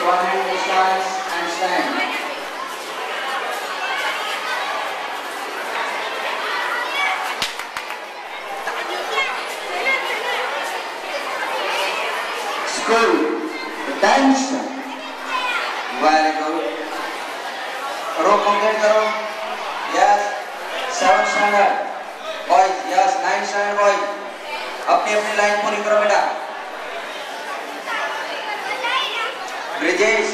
one hand distance and stand. School, attention. Very good. Row complete karo. Yes. 7th standard. Boys, yes. 9th standard boys. अपनी अपनी line पूरी करो बेटा. Brijesh,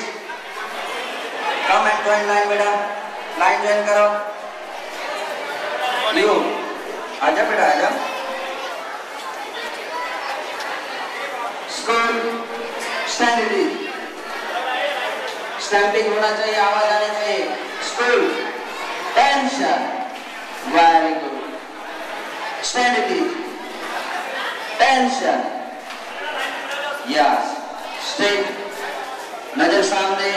come and join line बेटा. Line join करो. लियो, आजा बेटा आजा. School, stand ready. Stamping होना चाहिए, आवाज आनी चाहिए. School, tension. Very good. Stand ready. Tension. Yes. Straight. नजर सामने.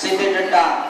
सीधे डंडा.